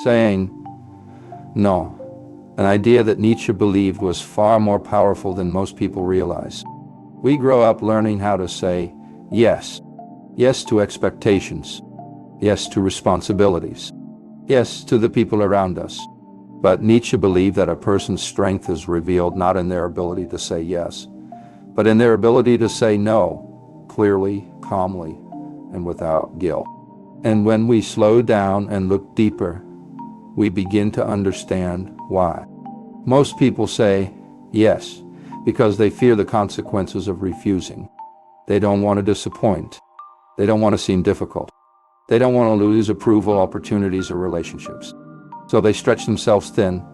saying no, an idea that Nietzsche believed was far more powerful than most people realize. We grow up learning how to say yes. Yes to expectations. Yes to responsibilities. Yes to the people around us. But Nietzsche believed that a person's strength is revealed not in their ability to say yes, but in their ability to say no, clearly, calmly, and without guilt. And when we slow down and look deeper, we begin to understand why. Most people say yes because they fear the consequences of refusing. They don't want to disappoint. They don't want to seem difficult. They don't want to lose approval, opportunities, or relationships. So they stretch themselves thin.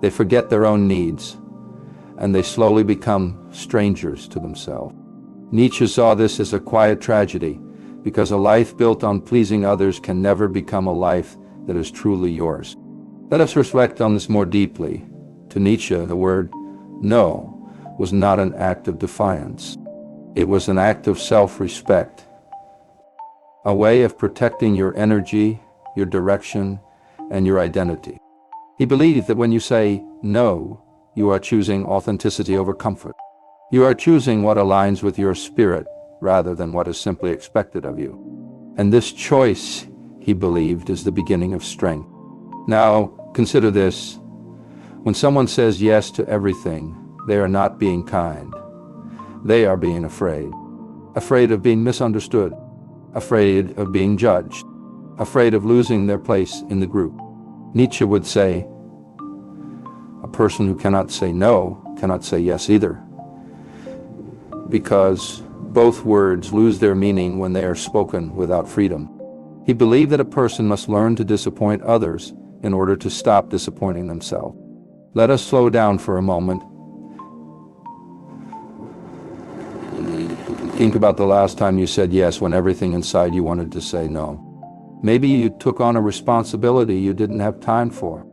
They forget their own needs, and they slowly become strangers to themselves. Nietzsche saw this as a quiet tragedy, because a life built on pleasing others can never become a life that is truly yours. Let us reflect on this more deeply. To Nietzsche, the word no was not an act of defiance. It was an act of self-respect, a way of protecting your energy, your direction, and your identity. He believed that when you say no, you are choosing authenticity over comfort. You are choosing what aligns with your spirit rather than what is simply expected of you. And this choice, he believed, is the beginning of strength. Now, consider this. When someone says yes to everything, they are not being kind. They are being afraid. Afraid of being misunderstood. Afraid of being judged. Afraid of losing their place in the group. Nietzsche would say, a person who cannot say no cannot say yes either, because both words lose their meaning when they are spoken without freedom. He believed that a person must learn to disappoint others in order to stop disappointing themselves. Let us slow down for a moment. Think about the last time you said yes when everything inside you wanted to say no. Maybe you took on a responsibility you didn't have time for.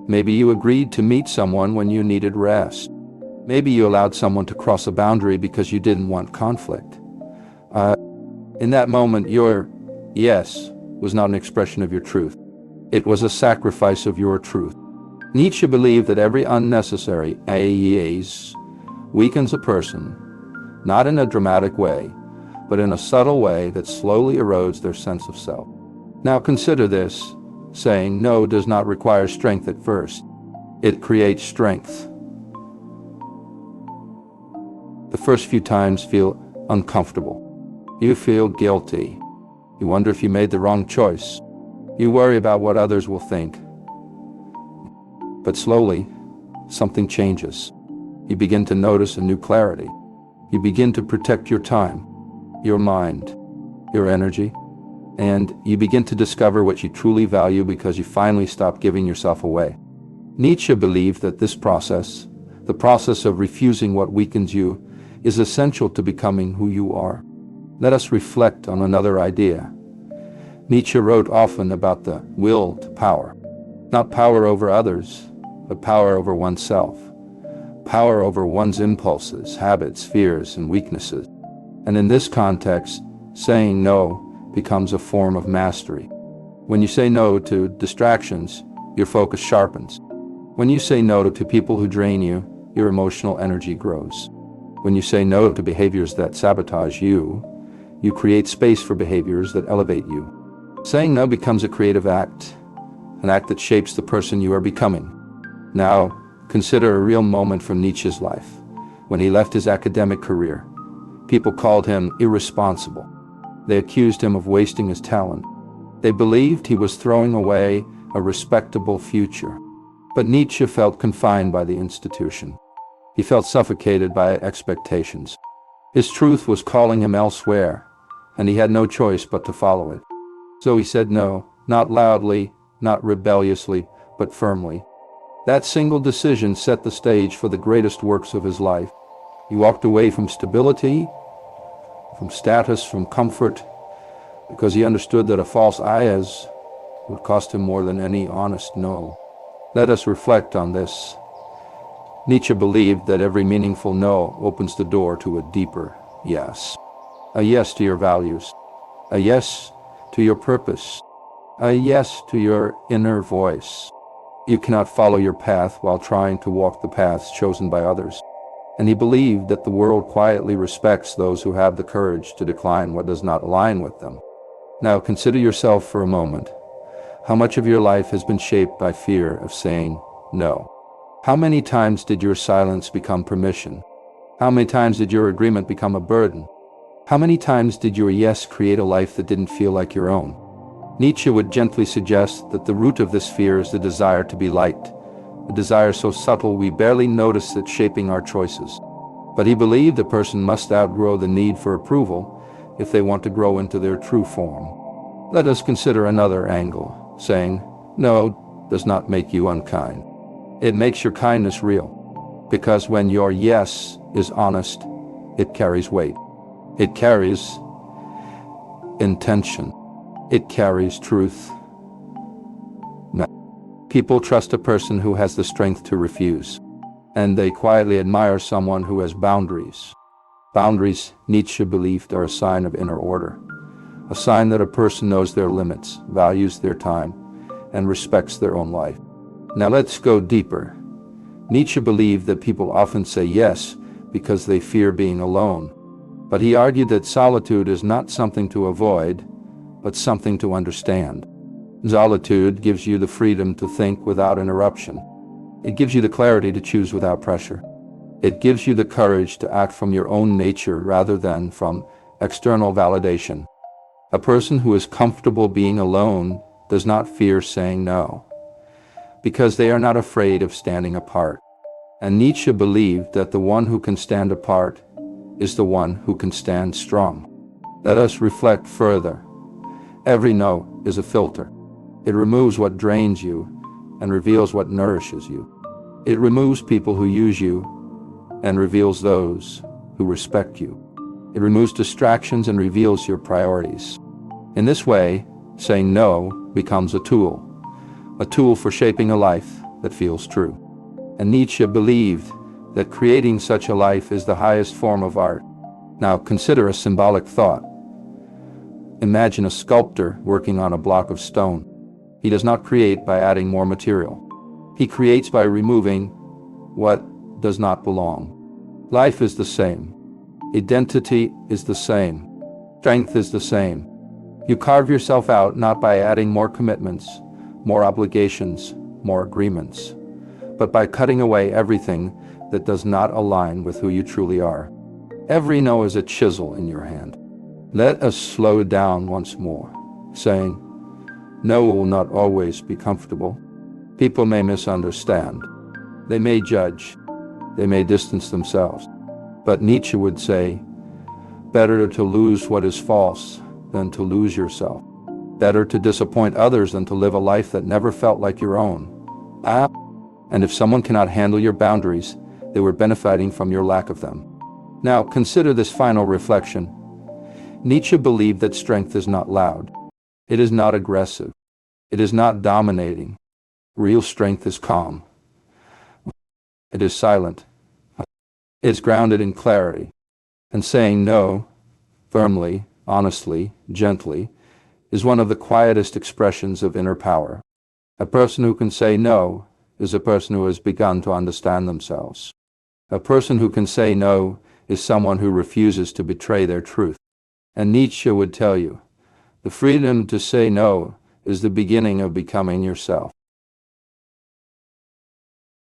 Maybe you agreed to meet someone when you needed rest. Maybe you allowed someone to cross a boundary because you didn't want conflict. In that moment, your yes was not an expression of your truth. It was a sacrifice of your truth. Nietzsche believed that every unnecessary yes weakens a person, not in a dramatic way, but in a subtle way that slowly erodes their sense of self. Now consider this. Saying no does not require strength at first. It creates strength. The first few times feel uncomfortable. You feel guilty. You wonder if you made the wrong choice. You worry about what others will think. But slowly, something changes. You begin to notice a new clarity. You begin to protect your time, your mind, your energy, and you begin to discover what you truly value because you finally stop giving yourself away. Nietzsche believed that this process, the process of refusing what weakens you, is essential to becoming who you are. Let us reflect on another idea. Nietzsche wrote often about the will to power. Not power over others, but power over oneself. Power over one's impulses, habits, fears, and weaknesses. And in this context, saying no becomes a form of mastery. When you say no to distractions, your focus sharpens. When you say no to people who drain you, your emotional energy grows. When you say no to behaviors that sabotage you, you create space for behaviors that elevate you. Saying no becomes a creative act, an act that shapes the person you are becoming. Now, consider a real moment from Nietzsche's life. When he left his academic career, people called him irresponsible. They accused him of wasting his talent. They believed he was throwing away a respectable future. But Nietzsche felt confined by the institution. He felt suffocated by expectations. His truth was calling him elsewhere, and he had no choice but to follow it. So he said no, not loudly, not rebelliously, but firmly. That single decision set the stage for the greatest works of his life. He walked away from stability, from status, from comfort, because he understood that a false yes would cost him more than any honest no. Let us reflect on this. Nietzsche believed that every meaningful no opens the door to a deeper yes. A yes to your values. A yes to your purpose. A yes to your inner voice. You cannot follow your path while trying to walk the paths chosen by others. And he believed that the world quietly respects those who have the courage to decline what does not align with them. Now consider yourself for a moment. How much of your life has been shaped by fear of saying no? How many times did your silence become permission? How many times did your agreement become a burden? How many times did your yes create a life that didn't feel like your own? Nietzsche would gently suggest that the root of this fear is the desire to be liked, a desire so subtle we barely notice it shaping our choices. But he believed a person must outgrow the need for approval if they want to grow into their true form. Let us consider another angle. Saying no does not make you unkind. It makes your kindness real. Because when your yes is honest, it carries weight. It carries intention. It carries truth. People trust a person who has the strength to refuse, and they quietly admire someone who has boundaries. Boundaries, Nietzsche believed, are a sign of inner order, a sign that a person knows their limits, values their time, and respects their own life. Now let's go deeper. Nietzsche believed that people often say yes because they fear being alone, but he argued that solitude is not something to avoid, but something to understand. Solitude gives you the freedom to think without interruption. It gives you the clarity to choose without pressure. It gives you the courage to act from your own nature rather than from external validation. A person who is comfortable being alone does not fear saying no, because they are not afraid of standing apart. And Nietzsche believed that the one who can stand apart is the one who can stand strong. Let us reflect further. Every no is a filter. It removes what drains you and reveals what nourishes you. It removes people who use you and reveals those who respect you. It removes distractions and reveals your priorities. In this way, saying no becomes a tool for shaping a life that feels true. And Nietzsche believed that creating such a life is the highest form of art. Now consider a symbolic thought. Imagine a sculptor working on a block of stone. He does not create by adding more material. He creates by removing what does not belong. Life is the same. Identity is the same. Strength is the same. You carve yourself out not by adding more commitments, more obligations, more agreements, but by cutting away everything that does not align with who you truly are. Every no is a chisel in your hand. Let us slow down once more, saying, no will not always be comfortable. People may misunderstand. They may judge. They may distance themselves. But Nietzsche would say, better to lose what is false than to lose yourself. Better to disappoint others than to live a life that never felt like your own. And if someone cannot handle your boundaries, they were benefiting from your lack of them. Now consider this final reflection. Nietzsche believed that strength is not loud. It is not aggressive. It is not dominating. Real strength is calm. It is silent. It is grounded in clarity. And saying no, firmly, honestly, gently, is one of the quietest expressions of inner power. A person who can say no is a person who has begun to understand themselves. A person who can say no is someone who refuses to betray their truth. And Nietzsche would tell you, the freedom to say no is the beginning of becoming yourself.